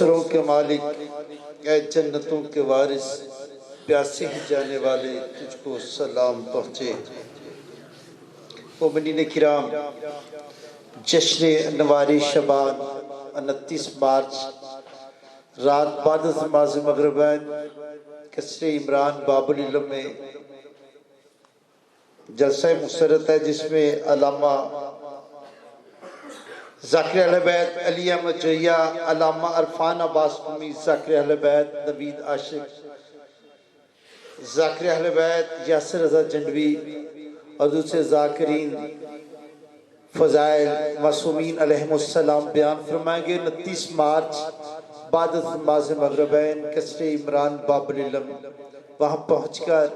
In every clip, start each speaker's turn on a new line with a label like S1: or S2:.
S1: کوثروں کے مالک، اے جنتوں کے وارث، پیاسے ہی جانے والے تجھ کو سلام پہنچے۔ مومنین کرام، جشن انواری شبان 29 مارچ رات بعد از نماز مغربین قصر عمران باب العلم میں جلسہ مسرت ہے، جس میں علامہ ذاکر اہل بیت علی احمد جویہ، علامہ عرفان عباس قمی، ذاکر اہل بیت نوید عاشق، ذاکر اہل بیت یاسر رضا جنڈوی اور دوسرے ذاکرین فضائل معصومین علیہم السلام بیان فرمائیں گے۔ 29 مارچ بعد از نماز مغربین قصر عمران باب العلم، وہاں پہنچ کر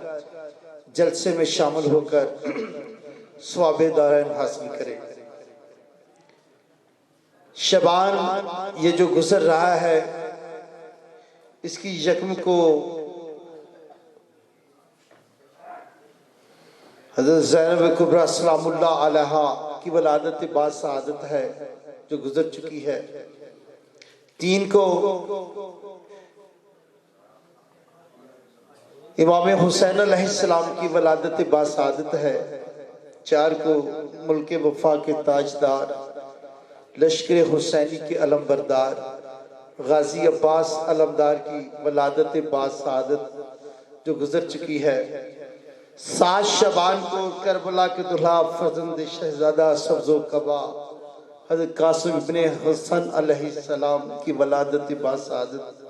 S1: جلسے میں شامل ہو کر ثواب دارین حاصل کرے۔ شبان یہ جو گزر رہا ہے، اس کی یکم کو حضرت زینب کبریٰ سلام اللہ علیہا کی ولادت با سعادت ہے جو گزر چکی ہے۔ 3 کو امام حسین علیہ السلام کی ولادت با سعادت ہے۔ 4 کو ملک وفا کے تاجدار، لشکر حسینی کے علم بردار غازی عباس علمدار کی ولادت با سعادت جو گزر چکی ہے۔ 7 شعبان کو کربلا کے دلہا فرزند شہزادہ سبز و قبا حضرت قاسم ابن حسن علیہ السلام کی ولادت با سعادت۔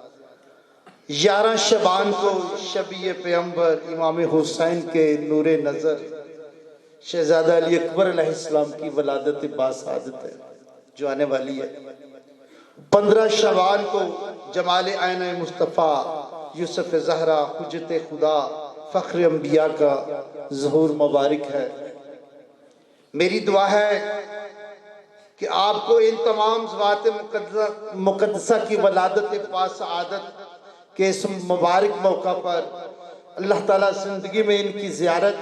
S1: 11 شعبان کو شبیہ پیغمبر امام حسین کے نور نظر شہزادہ علی اکبر علیہ السلام کی ولادت با سعادت ہے جو آنے والی ہے۔ 15 شعبان کو جمال عین مصطفیٰ یوسف زہرا حجت خدا فخر انبیاء کا ظہور مبارک ہے۔ میری دعا ہے کہ آپ کو ان تمام ذوات مقدسہ کی ولادت با سعادت کے اس مبارک موقع پر اللہ تعالیٰ زندگی میں ان کی زیارت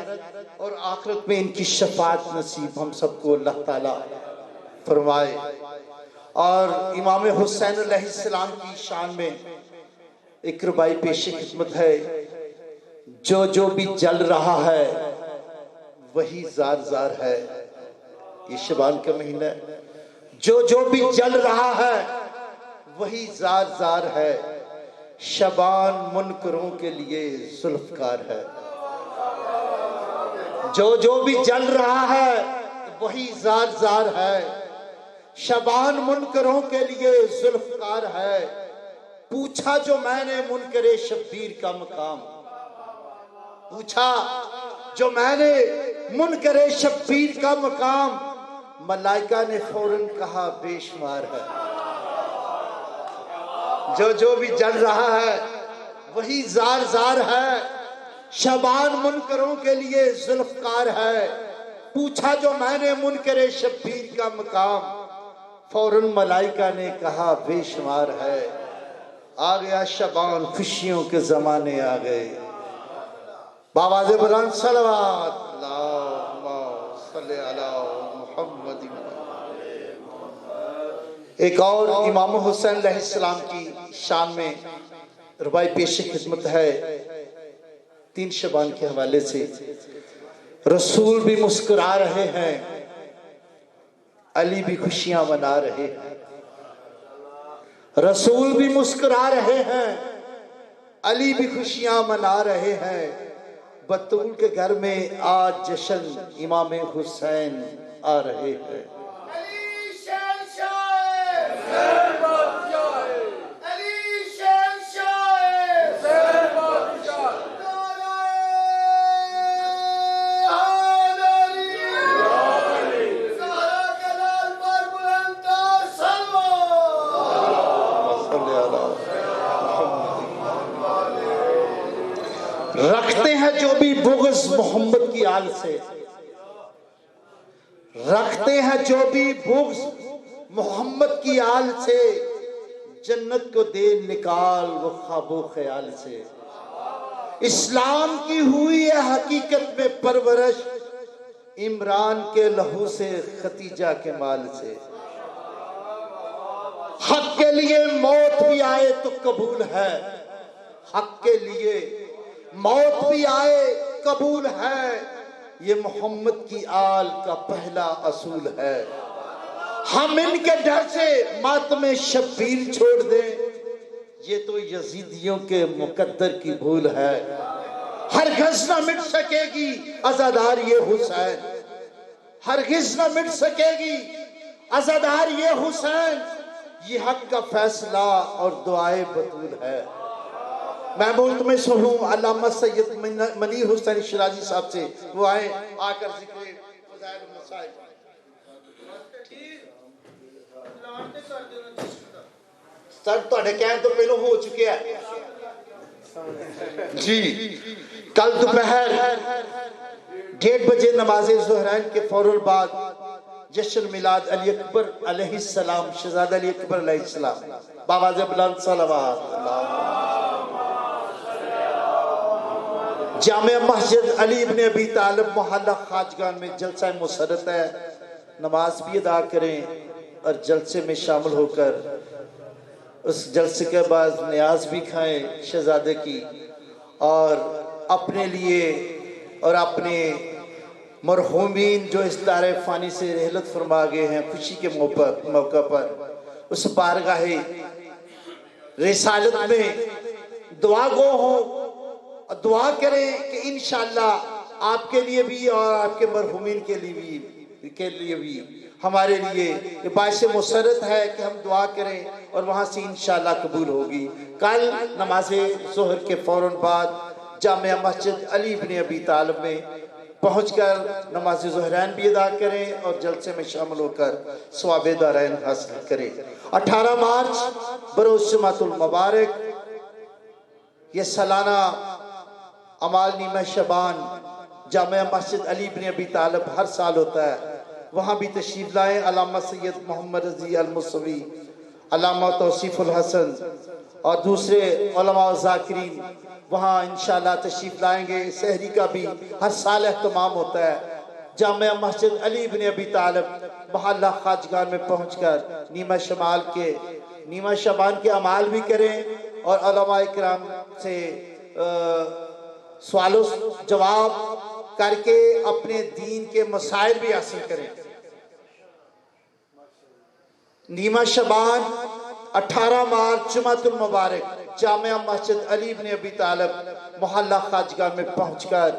S1: اور آخرت میں ان کی شفاعت نصیب ہم سب کو اللہ تعالیٰ فرمائے۔ اور امام حسین علیہ السلام کی شان میں ایک ربائی پیش خدمت ہے۔ جو بھی جل رہا ہے وہی زار زار ہے۔ یہ شبان کا مہینہ ہے۔ جو بھی جل رہا ہے وہی زار زار ہے، شبان منکروں کے لیے ذوالفقار ہے۔ جو بھی جل رہا ہے وہی زار زار ہے، شبان منکروں کے لیے ذوالفقار ہے۔ پوچھا جو میں نے منکر شبیر کا مقام، پوچھا جو میں نے منکر شبیر کا مقام، ملائکہ نے فوراً کہا بے شمار ہے۔ جو بھی جل رہا ہے وہی زار زار ہے، شبان منکروں کے لیے ذوالفقار ہے۔ پوچھا جو میں نے منکر شبیر کا مقام، فوراً ملائکہ نے کہا بے شمار ہے۔ آ گیا شبان، خوشیوں کے زمانے آ گئے۔ بآواز بلند صلوات اللہم صلی علی محمد۔ ایک اور امام حسین علیہ السلام کی شان میں ربائی پیش خدمت ہے 3 شعبان کے حوالے سے۔ رسول بھی مسکرا رہے ہیں، علی بھی خوشیاں منا رہے ہیں۔ رسول بھی مسکرا رہے ہیں، علی بھی خوشیاں منا رہے ہیں۔ بطول کے گھر میں آج جشن امام حسین آ رہے ہیں۔ رکھتے ہیں جو بھی بغض محمد کی آل سے، رکھتے ہیں جو بھی بغض محمد کی آل سے، جنت کو دے نکال وہ خواب و خیال سے۔ اسلام کی ہوئی ہے حقیقت میں پرورش، عمران کے لہو سے ختیجہ کے مال سے۔ حق کے لیے موت بھی تو قبول ہے، حق کے لیے موت بھی آئے قبول ہے، یہ محمد کی آل کا پہلا اصول ہے۔ ہم ان کے ڈر سے ماتم شبیر چھوڑ دیں، یہ تو یزیدیوں کے مقدر کی بھول ہے۔ ہرگز نہ مٹ سکے گی عزادار یہ حسین، ہرگز نہ مٹ سکے گی عزادار یہ حسین، یہ حق کا فیصلہ اور دعائے بطول ہے۔ میں ملتمس ہوں علامہ سید منیر حسین شیرازی صاحب سے، وہ آئے آ کر ذکر فضائل المصائب۔ سر تھوڑے کہنے تو پہلو ہو چکے ہیں جی۔ کل دوپہر 1:30 بجے نماز ظہرین کے فوراً بعد جشن میلاد علی اکبر علیہ السلام، شہزادہ علی اکبر علیہ السلام، بآواز بلند صلوات جامع مسجد علی ابن ابی طالب محلہ خواجگان میں جلسہ مسرت ہے۔ نماز بھی ادا کریں اور جلسے میں شامل ہو کر اس جلسے کے بعد نیاز بھی کھائیں شہزادے کی، اور اپنے لیے اور اپنے مرحومین جو اس دار فانی سے رحلت فرما گئے ہیں، خوشی کے موقع پر اس بارگاہ رسالت میں دعا گو ہوں، دعا کریں کہ انشاءاللہ آپ کے لیے بھی اور آپ کے مرحومین کے لیے بھی ہمارے لیے یہ باعث مسرت ہے کہ ہم دعا کریں اور وہاں سے انشاءاللہ قبول ہوگی۔ کل نماز ظہر کے فوراً بعد جامع مسجد علی ابن ابی طالب میں پہنچ کر نماز ظہرین بھی ادا کریں اور جلسے میں شامل ہو کر ثواب دارین حاصل کریں۔ 18 مارچ بروز جمعۃ المبارک یہ سالانہ اعمال نیمہ شعبان جامع مسجد علی ابن ابی طالب ہر سال ہوتا ہے، وہاں بھی تشریف لائیں۔ علامہ سید محمد رضی الموسوی، علامہ توصیف الحسن اور دوسرے علماء و ذاکرین وہاں انشاءاللہ تشریف لائیں گے۔ سحری کا بھی ہر سال اہتمام ہوتا ہے۔ جامع مسجد علی ابن ابی طالب محلہ خواجگان میں پہنچ کر نیمہ شعبان کے اعمال بھی کریں اور علماء اکرام سے سوال و جواب کر کے اپنے دین کے مسائل بھی حاصل کریں۔ نیمہ شعبان 18 مارچ جمعۃ المبارک جامع مسجد علی ابن ابی طالب محلہ خواجگان میں پہنچ کر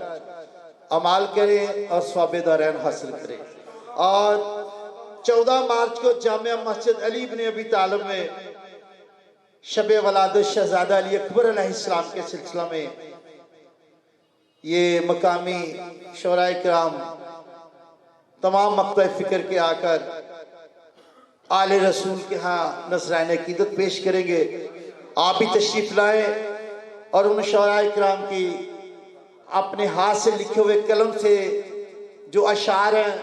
S1: اعمال کریں اور ثواب دارین حاصل کریں۔ اور 14 مارچ کو جامع مسجد علی ابن ابی طالب میں شب ولادت شہزادہ علی اکبر علیہ السلام کے سلسلہ میں یہ مقامی شعراء کرام تمام مقطع فکر کے آ کر آل رسول کے ہاں نذرانہ عقیدت پیش کریں گے۔ آپ بھی تشریف لائیں اور ان شعراء کرام کی اپنے ہاتھ سے لکھے ہوئے قلم سے جو اشعار ہیں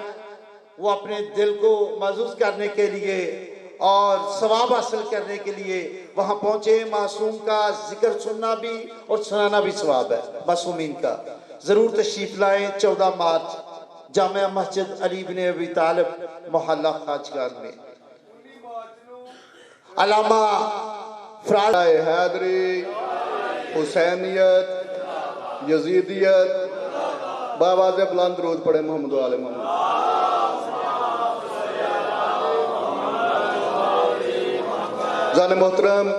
S1: وہ اپنے دل کو محظوظ کرنے کے لیے اور ثواب حاصل کرنے کے لیے وہاں پہنچے۔ معصوم کا ذکر سننا بھی اور سنانا بھی ثواب ہے، معصومین کا ضرور تشریف لائیں۔ 14 مارچ جامع مسجد علی بن ابی طالب محلہ خواجگان میں۔ علامہ فراز
S2: حیدری، حسینیت، یزیدیت، بآواز بلند درود پڑھے محمد و آل محمد۔ جان محترم،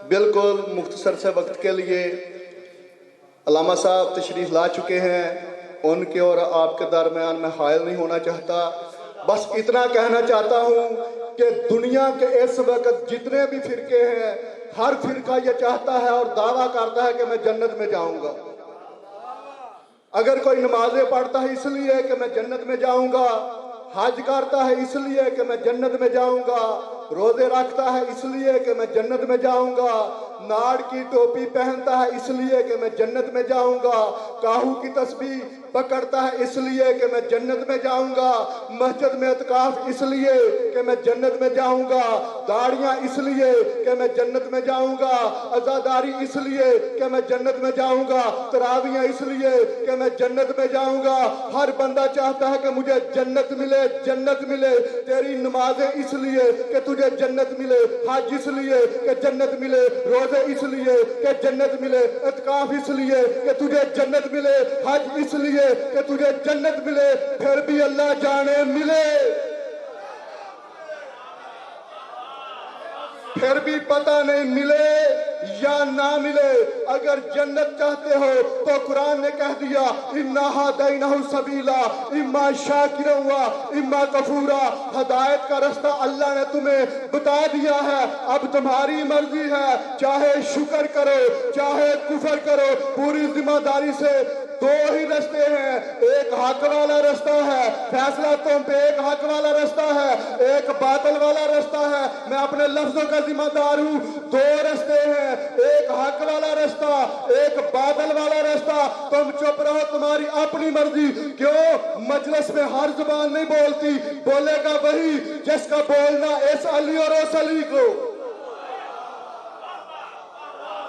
S2: بالکل مختصر سے وقت کے لیے علامہ صاحب تشریف لا چکے ہیں، ان کے اور آپ کے درمیان میں حائل نہیں ہونا چاہتا، بس اتنا کہنا چاہتا ہوں کہ دنیا کے اس وقت جتنے بھی فرقے ہیں، ہر فرقہ یہ چاہتا ہے اور دعویٰ کرتا ہے کہ میں جنت میں جاؤں گا۔ اگر کوئی نمازیں پڑھتا ہے اس لیے کہ میں جنت میں جاؤں گا، حج کرتا ہے اس لیے کہ میں جنت میں جاؤں گا، روزے رکھتا ہے اس لیے کہ میں جنت میں جاؤں گا، ناڑ کی ٹوپی پہنتا ہے اس لیے کہ میں جنت میں جاؤں گا، کاہو کی تسبیح پکڑتا ہے اس لیے کہ میں جنت میں جاؤں گا، مسجد میں اعتکاف اس لیے کہ میں جنت میں جاؤں گا، داڑیاں اس لیے کہ میں جنت میں جاؤں گا، عزاداری اس لیے کہ میں جنت میں جاؤں گا، تراویاں اس لیے کہ میں جنت میں جاؤں گا۔ ہر بندہ چاہتا ہے کہ مجھے جنت ملے، جنت ملے۔ تیری نمازیں اس لیے کہ تجھے تجھے جنت ملے، حج اس لیے کہ جنت ملے، روزے اس لیے کہ جنت ملے، اعتکاف اس لیے کہ تجھے جنت ملے، حج اس لیے کہ تجھے جنت ملے، پھر بھی اللہ جانے ملے، پھر بھی پتہ نہیں ملے یا نہ ملے۔ اگر جنت چاہتے ہو تو قرآن نے کہہ دیا اِنَّا هَدَيْنَاهُ السَّبِيلَ اِمَّا شَاكِرًا وَإِمَّا كَفُورًا۔ ہدایت کا رستہ اللہ نے تمہیں بتا دیا ہے، اب تمہاری مرضی ہے، چاہے شکر کرو چاہے کفر کرو، پوری ذمہ داری سے۔ دو ہی رستے ہیں، ایک حق والا رستہ ہے، فیصلہ تم پہ، ایک حق والا رستہ ہے، ایک باطل والا رستہ ہے۔ میں اپنے لفظوں کا ذمہ دار ہوں۔ دو رستے ہیں، ایک حق والا رستہ، ایک باطل والا رستہ۔ تم چپ رہو، تمہاری اپنی مرضی۔ کیوں؟ مجلس میں ہر زبان نہیں بولتی، بولے گا وہی جس کا بولنا اس علی اور اس علی کو،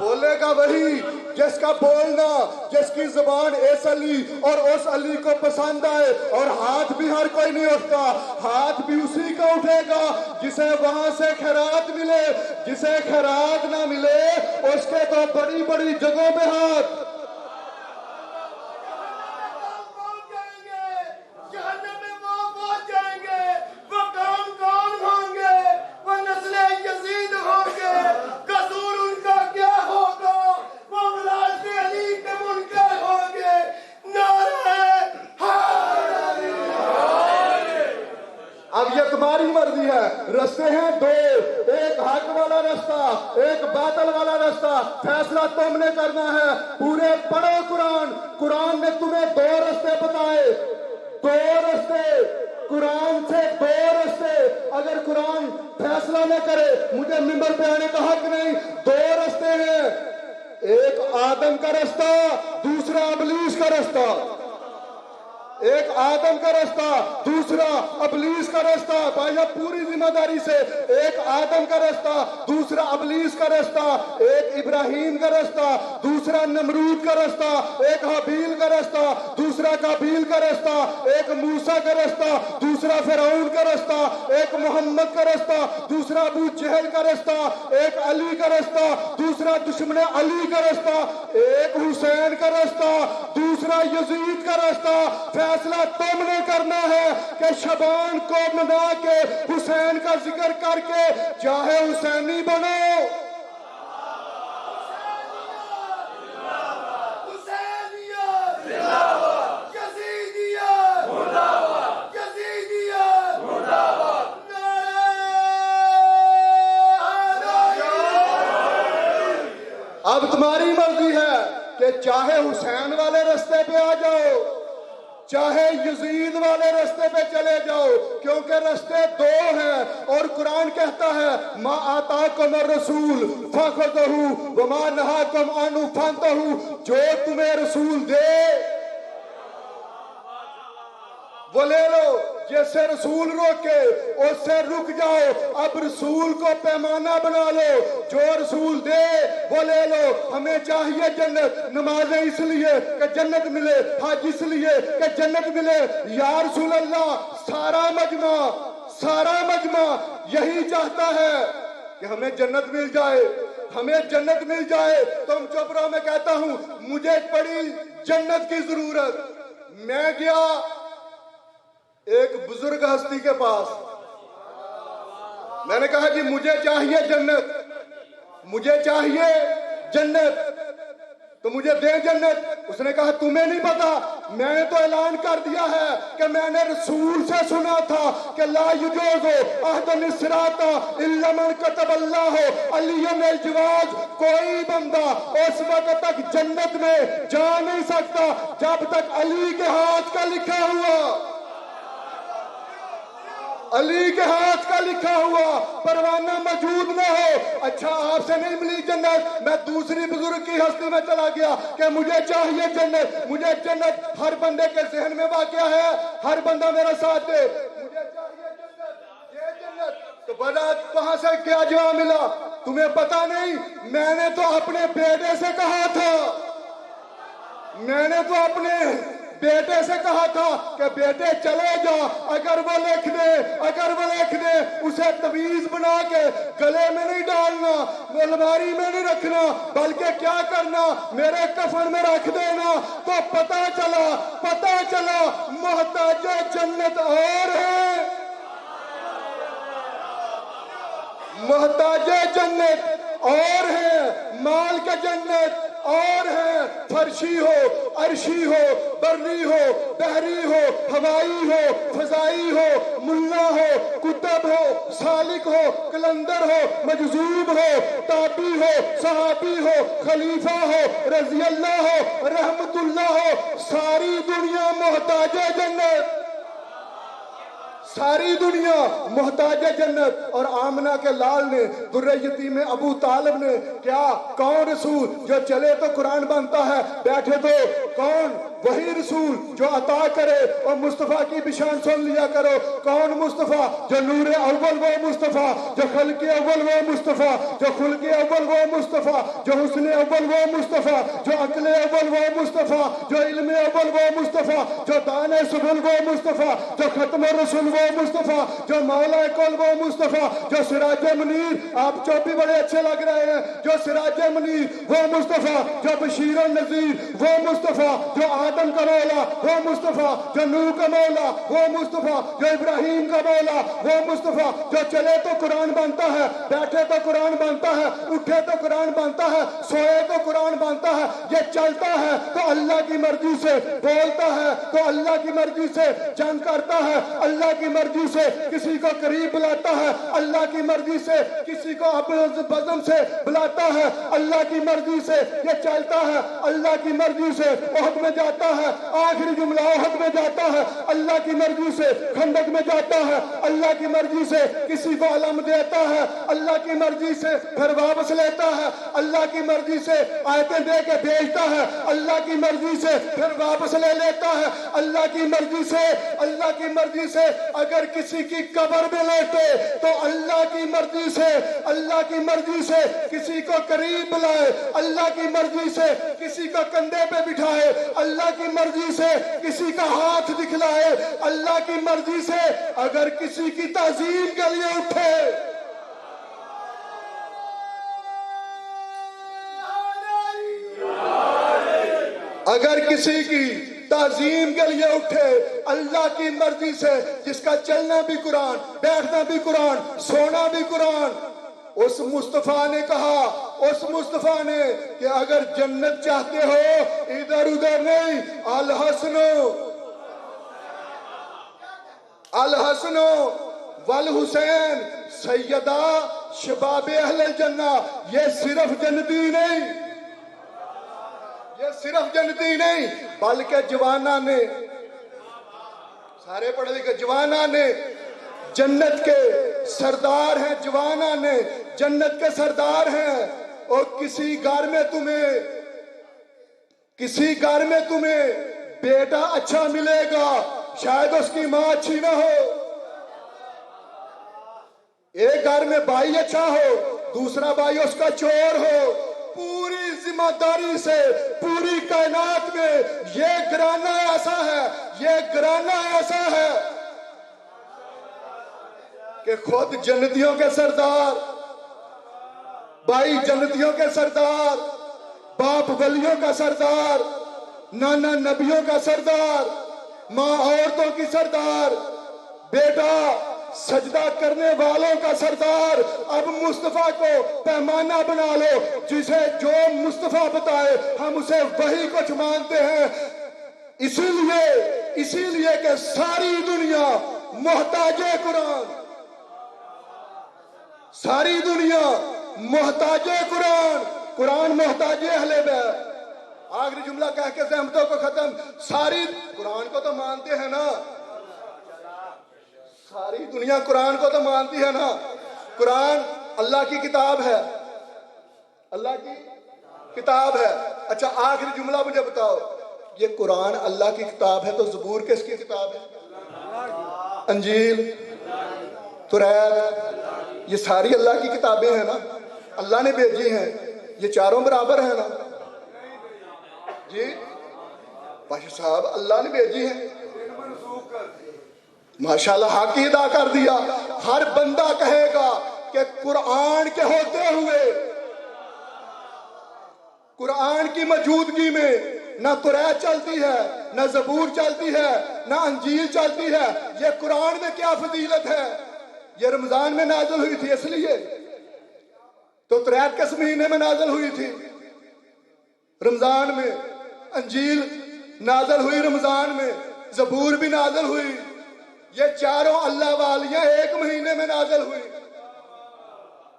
S2: بولے گا وہی جس کا بولنا، جس کی زبان اس علی اور اس علی کو پسند آئے۔ اور ہاتھ بھی ہر کوئی نہیں اٹھتا، ہاتھ بھی اسی کا اٹھے گا جسے وہاں سے خیرات ملے۔ جسے خیرات نہ ملے اس کے تو بڑی بڑی جگہوں پہ ہاتھ۔ اب یہ تمہاری مرضی ہے، رستے ہیں دو، ایک حق والا رستہ، ایک باطل والا رستہ، فیصلہ تم نے کرنا ہے۔ پورے پڑھو قرآن، قرآن نے تمہیں دو رستے بتائے، دو رستے، قرآن سے دو رستے۔ اگر قرآن فیصلہ نہ کرے مجھے ممبر پہ آنے کا حق نہیں۔ دو رستے ہیں، ایک آدم کا رستہ، دوسرا ابلیس کا رستہ۔ ایک آدم کا رستہ، دوسرا ابلیس کا رستہ۔ بھائیو پوری ذمہ داری سے، ایک آدم کا رستہ، دوسرا ابلیس کا رستہ، ایک ابراہیم کا رستہ، دوسرا نمرود کا رستہ، ایک حابیل کا رستہ، دوسرا قابیل کا رستہ، ایک موسیٰ کا رستہ، دوسرا فرعون کا رستہ، ایک محمد کا رستہ، دوسرا ابو جہل کا رستہ، ایک علی کا رستہ، دوسرا دشمن علی کا رستہ، ایک حسین کا رستہ، دوسرا یزید کا رستہ۔ فیصلہ تم نے کرنا ہے کہ شبان کو منا کے حسین کا ذکر کر کے چاہے حسینی بنو، اب تمہاری مرضی ہے کہ چاہے حسین والے رستے پہ آ جاؤ چاہے یزید والے رستے پہ چلے جاؤ، کیونکہ رستے دو ہیں۔ اور قرآن کہتا ہے ما آتاکم الرسول فخذوہ وما نہاکم عنہ فانتہوا، جو تمہیں رسول دے وہ لے لو، جیسے رسول روکے اس سے رک جاؤ۔ اب رسول کو پیمانہ بنا لو، جو رسول دے وہ لے لو۔ ہمیں چاہیے جنت، نمازیں اس لیے کہ جنت ملے، حج اس لیے کہ جنت ملے۔ یا رسول اللہ، سارا مجمع یہی چاہتا ہے کہ ہمیں جنت مل جائے، ہمیں جنت مل جائے۔ تم چپ رہو، میں کہتا ہوں مجھے پڑی جنت کی ضرورت۔ میں گیا ایک بزرگ ہستی کے پاس، میں نے کہا جی مجھے چاہیے جنت، مجھے چاہیے جنت، تو مجھے دے جنت۔ اس نے کہا تمہیں نہیں پتا، میں نے تو اعلان کر دیا ہے کہ میں نے رسول سے سنا تھا کہ لا یجوز احد الصراط الا من كتب اللہ علی الجواز۔ کوئی بندہ اس وقت تک جنت میں جا نہیں سکتا جب تک علی کے ہاتھ کا لکھا ہوا، علی کے ہاتھ کا لکھا ہوا پروانہ موجود نہ ہو۔ اچھا آپ سے نہیں ملی جنت، میں دوسری بزرگ کی ہستی میں چلا گیا کہ مجھے چاہیے جنت، مجھے جنت ہر بندے کے ذہن میں واقع ہے، ہر بندہ میرا ساتھ دے، مجھے چاہیے جنت، یہ جنت۔ تو بڑا کہاں سے کیا جواب ملا؟ تمہیں پتا نہیں، میں نے تو اپنے بیٹے سے کہا تھا، میں نے تو اپنے بیٹے سے کہا تھا کہ بیٹے چلے جا، اگر وہ لکھ دے اسے تعویذ بنا کے گلے میں نہیں ڈالنا، الماری میں نہیں رکھنا، بلکہ کیا کرنا، میرے کفن میں رکھ دینا۔ تو پتہ چلا محتاج جنت اور ہے، محتاج جنت اور ہے، مال کا جنت اور ہے، فرشی ہو، عرشی ہو، بری ہو، بحری ہو، ہوائی ہو، فضائی ہو، ملا ہو، کتب ہو، سالک ہو، کلندر ہو، مجذوب ہو، تابی ہو، صحابی ہو، خلیفہ ہو، رضی اللہ ہو، رحمت اللہ ہو، ساری دنیا محتاج جنت، ساری دنیا محتاج جنت۔ اور آمنہ کے لال نے، درِ یتیم ابو طالب نے، کیا کون رسول جو چلے تو قرآن بنتا ہے، بیٹھے تو کون وہی رسول جو عطا کرے، اور مصطفیٰ کی بشان سن لیا کرو، کون مصطفیٰ جو نور اول وہ مصطفیٰ، جو خلق اول وہ مصطفیٰ، جو خلق اول وہ مصطفیٰ، جو حسن اول وہ مصطفیٰ، جو عقل اول وہ مصطفیٰ، جو علم اول وہ مصطفیٰ، جو دان سبل وہ مصطفیٰ، جو ختم رسول وہ مصطفیٰ، جو مولا کل وہ مصطفیٰ، جو سراج منیر، آپ جو بھی بڑے اچھے لگ رہے ہیں، جو سراج منیر وہ مصطفیٰ، جو بشیر النذیر وہ مصطفیٰ، جو آدم کا مولا وہ مصطفیٰ، جو نوح کا مولا وہ مصطفیٰ، جو ابراہیم کا مولا وہ مصطفیٰ، جو چلے تو قرآن بنتا ہے، بیٹھے تو قرآن بنتا ہے، اٹھے تو قرآن بنتا ہے، سوئے تو قرآن بنتا ہے، یہ چلتا ہے تو اللہ کی مرضی سے، بولتا ہے تو اللہ کی مرضی سے، جنگ کرتا ہے اللہ کی مرضی سے، کسی کو قریب بلاتا ہے اللہ کی مرضی سے، کسی کو بزم سے بلاتا ہے اللہ کی مرضی سے، یہ چلتا ہے اللہ کی مرضی سے، احد میں جاتا ہے، آخری جملہ احد میں جاتا ہے اللہ کی مرضی سے، خندق میں جاتا ہے اللہ کی مرضی سے، کسی کو علم دیتا ہے اللہ کی مرضی سے، پھر واپس لیتا ہے اللہ کی مرضی سے، آیتیں دے کے بھیجتا ہے اللہ کی مرضی سے، پھر واپس لے لیتا ہے اللہ کی مرضی سے، اللہ کی مرضی سے۔ اگر کسی کی قبر میں لیٹے تو اللہ کی مرضی سے، اللہ کی مرضی سے کسی کو قریب بلائے، اللہ کی مرضی سے کسی کو کندھے پہ بٹھائے، اللہ کی مرضی سے کسی کا ہاتھ دکھلائے، اللہ کی مرضی سے اگر کسی کی تعظیم کے لیے اٹھے، اگر کسی کی تعظیم کے لیے اٹھے اللہ کی مرضی سے، جس کا چلنا بھی قرآن، بیٹھنا بھی قرآن، سونا بھی قرآن، اس مصطفیٰ نے کہا، اس مصطفیٰ نے کہ اگر جنت چاہتے ہو ادھر ادھر نہیں، الحسن والحسین سیدہ شباب اہل الجنہ، یہ صرف جنتی نہیں، یہ صرف جنتی نہیں بلکہ جوانہ نے، سارے پڑھے لکھے جوانہ نے جنت کے سردار ہیں، جوانہ نے جنت کے سردار ہیں۔ اور کسی گھر میں تمہیں بیٹا اچھا ملے گا، شاید اس کی ماں اچھی نہ ہو، ایک گھر میں بھائی اچھا ہو، دوسرا بھائی اس کا چور ہو، پوری ذمہ داری سے پوری کائنات میں یہ گھرانہ ایسا ہے، یہ گھرانہ ایسا ہے کہ خود جنتیوں کے سردار، بھائی جنتیوں کے سردار، باپ ولیوں کا سردار، نانا نبیوں کا سردار، ماں عورتوں کی سردار، بیٹا سجدہ کرنے والوں کا سردار، اب مصطفیٰ کو پیمانہ بنا لو، جسے جو مصطفیٰ بتائے ہم اسے وہی کچھ مانتے ہیں۔ اسی لیے کہ ساری دنیا محتاج قرآن، ساری دنیا محتاج قرآن، قرآن محتاج اہل بیت۔ آخری جملہ کہہ کے زحمتوں کو ختم، ساری قرآن کو تو مانتے ہیں نا، ساری دنیا قرآن کو تو مانتی ہے نا، قرآن اللہ کی کتاب ہے، اللہ کی کتاب ہے۔ اچھا آخری جملہ مجھے بتاؤ، یہ قرآن اللہ کی کتاب ہے تو زبور کس کی کتاب ہے؟ انجیل، توریت، یہ ساری اللہ کی کتابیں ہیں نا، اللہ نے بھیجی ہیں، یہ چاروں برابر ہیں نا جی؟ پاشا صاحب اللہ نے بھیجی ہے، ماشاءاللہ حق ہی ادا کر دیا۔ ہر بندہ کہے گا کہ قرآن کے ہوتے ہوئے، قرآن کی موجودگی میں نہ قرآن چلتی ہے، نہ زبور چلتی ہے، نہ انجیل چلتی ہے، یہ قرآن میں کیا فضیلت ہے؟ یہ رمضان میں نازل ہوئی تھی اس لیے تو تریت کس مہینے میں نازل ہوئی تھی؟ رمضان میں۔ انجیل نازل ہوئی رمضان میں، زبور بھی نازل ہوئی، یہ چاروں اللہ والیاں ایک مہینے میں نازل ہوئی،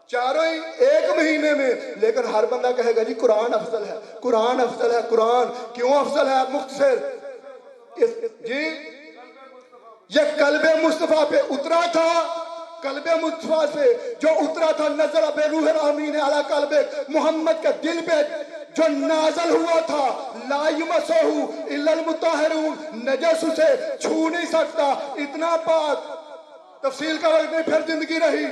S2: چاروں ہی ایک مہینے میں۔ لیکن ہر بندہ کہے گا جی قرآن افضل ہے، قرآن افضل ہے۔ قرآن کیوں افضل ہے؟ مختصر جی، یہ قلب مصطفیٰ پہ اترا تھا، قلب مصطفیٰ سے جو اترا تھا، نزل بروح الامین علی قلب محمد کے دل پہ جو نازل ہوا تھا، لا یمسہ الا المطہرون، نجس اسے چھو نہیں سکتا، اتنا پاک، تفصیل کا وقت نہیں، پھر زندگی رہی،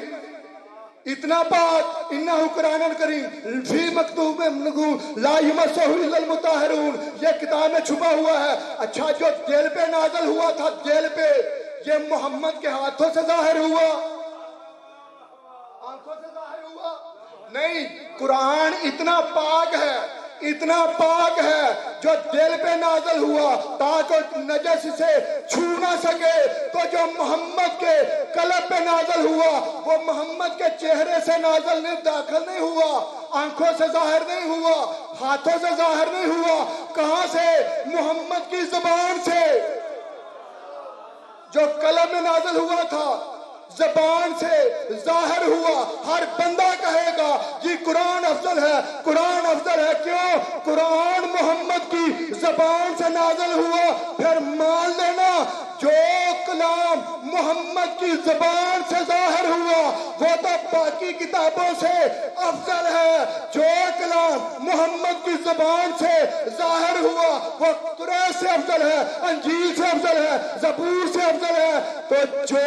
S2: اتنا پاک، انہ قرآن کریم فی مکتوب لا یمسہ الا المطہرون، یہ کتاب میں چھپا ہوا ہے۔ اچھا جو دل پہ نازل ہوا تھا، دل پہ، یہ محمد کے ہاتھوں سے ظاہر ہوا، آنکھوں سے ظاہر ہوا نہیں۔ قرآن اتنا پاک ہے، اتنا پاک ہے، جو دل پہ نازل ہوا تاکہ نجس سے چھو نہ سکے، تو جو محمد کے قلب پہ نازل ہوا وہ محمد کے چہرے سے نازل نہیں، داخل نہیں ہوا، آنکھوں سے ظاہر نہیں ہوا، ہاتھوں سے ظاہر نہیں ہوا۔ کہاں سے؟ محمد کی زبان سے، جو قلب میں نازل ہوا تھا زبان سے ظاہر ہوا۔ ہر بندہ کہے گا جی قرآن افضل ہے، قرآن افضل ہے۔ کیوں؟ قرآن محمد کی زبان سے نازل ہوا۔ پھر مان لینا جو کلام محمد کی زبان سے ظاہر ہوا وہ تو باقی کتابوں سے افضل ہے۔ جو کلام محمد کی زبان سے ظاہر ہوا وہ قرآن سے افضل ہے، انجیل سے افضل ہے، زبور سے افضل ہے۔ تو جو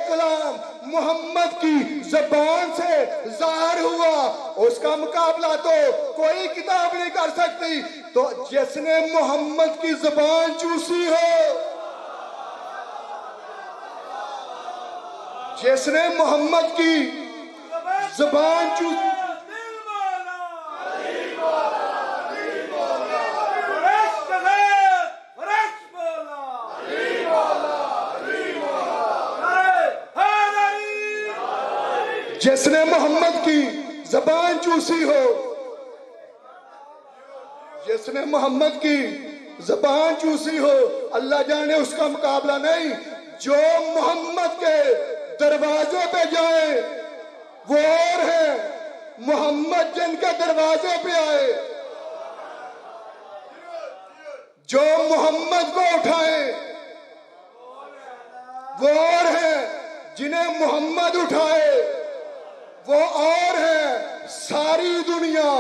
S2: کلام محمد کی زبان سے ظاہر ہوا اس کا مقابلہ تو کوئی کتاب نہیں کر سکتی۔ تو جس نے محمد کی زبان چوسی ہو، جس نے محمد کی زبان چوسی، جس نے محمد کی زبان چوسی ہو، جس نے محمد کی زبان چوسی ہو، اللہ جانے اس کا مقابلہ نہیں۔ جو محمد کے دروازے پہ جائیں وہ اور ہیں، محمد جن کے دروازے پہ آئے، جو محمد کو اٹھائیں وہ اور ہیں، جنہیں محمد اٹھائے وہ اور ہیں۔ ساری دنیا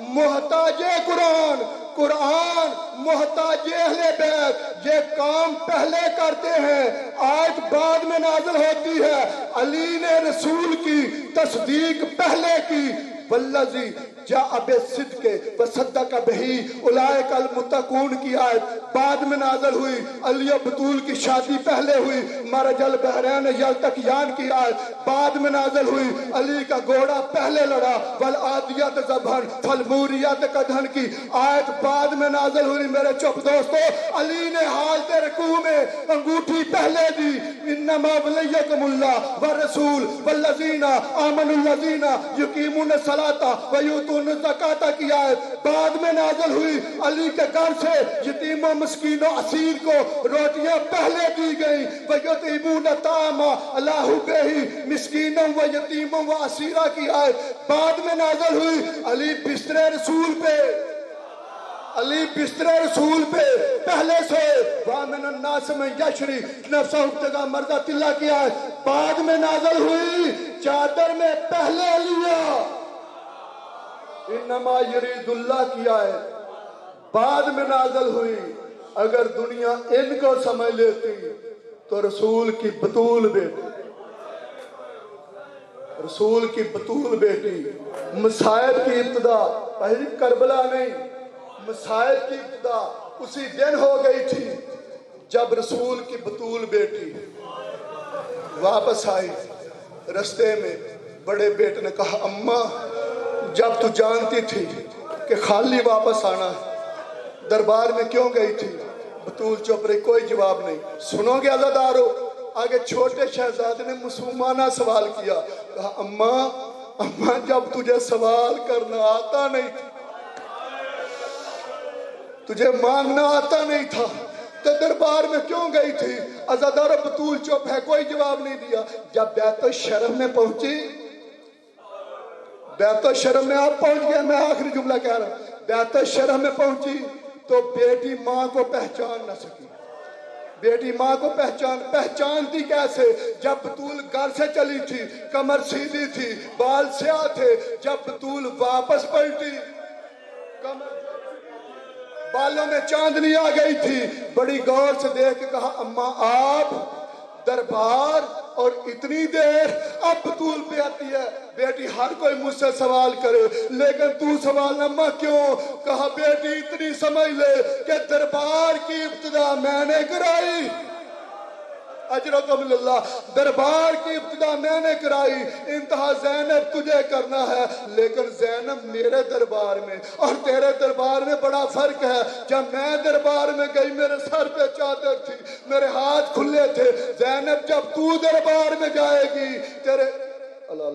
S2: محتاج قرآن، قرآن محتاج اہل بیت، یہ کام پہلے کرتے ہیں، آیت بعد میں نازل ہوتی ہے۔ علی نے رسول کی تصدیق پہلے کی، والذی جاء بالصدق وصدق بہ اولئک المتقون کی آیت بعد میں نازل ہوئی۔ علی بطول کی شادی پہلے ہوئی، مرج البحرین یلتقیان کی آیت بعد میں نازل ہوئی۔ علی کا گھوڑا پہلے لڑا، والعادیات ضبحن فالموریات قدحن کی آیت بعد میں نازل ہوئی۔ میرے چپ دوستو، علی نے حالت رکوع میں انگوٹھی پہلے دی، انما ولیکم اللہ والرسول والذین آمنوا الذین یقیمون الصلاۃ ویؤتون الزکاۃ کی آیت بعد میں نازل ہوئی۔ علی کے گھر سے یتیموں مسکینوں اسیر کو روٹیاں پہلے دی گئیں، وَيُطْعِمُونَ الطَّعَامَ عَلَىٰ حُبِّهِ مسکینوں و یتیموں و اسیرہ کی آیت بعد میں نازل ہوئی۔ علی بستر رسول پہ، علی بستر رسول پہ پہلے سے، وَمِنَ النَّاسِ مَن يَشْرِي نَفْسَهُ ابْتِغَاءَ مَرْضَاتِ اللَّهِ کی آیت بعد میں نازل ہوئی۔ چادر میں پہلے لیا، انما یرید اللہ کی آیت بعد میں نازل ہوئی۔ اگر دنیا ان کو سمجھ لیتی تو رسول کی بطول بیٹی، رسول کی بطول بیٹی، مصائب کی ابتدا پہلی کربلا نہیں، مصائب کی ابتدا اسی دن ہو گئی تھی جب رسول کی بطول بیٹی واپس آئی. رستے میں بڑے بیٹے نے کہا اماں جب تو جانتی تھی کہ خالی واپس آنا ہے دربار میں کیوں گئی تھی؟ بطول چپ رہی، کوئی جواب نہیں. سنو گے عزادارو، آگے چھوٹے شہزادے نے معصومانہ سوال کیا، کہا اماں جب تجھے سوال کرنا آتا نہیں تھا، تجھے مانگنا آتا نہیں تھا تو دربار میں کیوں گئی تھی؟ عزادارو بطول چپ ہے، کوئی جواب نہیں دیا. جب بیت الشرف میں پہنچی، بیت الشرف میں آپ پہنچ گئے، میں آخری جملہ کہہ رہا ہوں، بیت الشرف میں پہنچی تو بیٹی ماں کو پہچان نہ سکی. بیٹی ماں کو پہچانتی کیسے؟ جب بطول گھر سے چلی تھی، کمر سیدھی تھی، بال سیاہ تھے. جب بطول واپس پلٹی، بالوں میں چاندنی آ گئی تھی. بڑی غور سے دیکھ کے کہا اماں آپ دربار اور اتنی دیر. اب بطول پہ آتی ہے، بیٹی ہر کوئی مجھ سے سوال کرے لیکن تو سوال اماں کیوں؟ کہا بیٹی اتنی سمجھ لے کہ دربار کی ابتدا میں نے کرائی. اجرکم اللہ، دربار کی ابتدا میں نے کرائی، انتہا زینب تجھے کرنا ہے. لیکن زینب میرے دربار میں اور تیرے دربار میں بڑا فرق ہے. جب میں دربار میں گئی میرے سر پہ چادر تھی، میرے ہاتھ کھلے تھے. زینب جب تو دربار میں جائے گی تیرے اللہ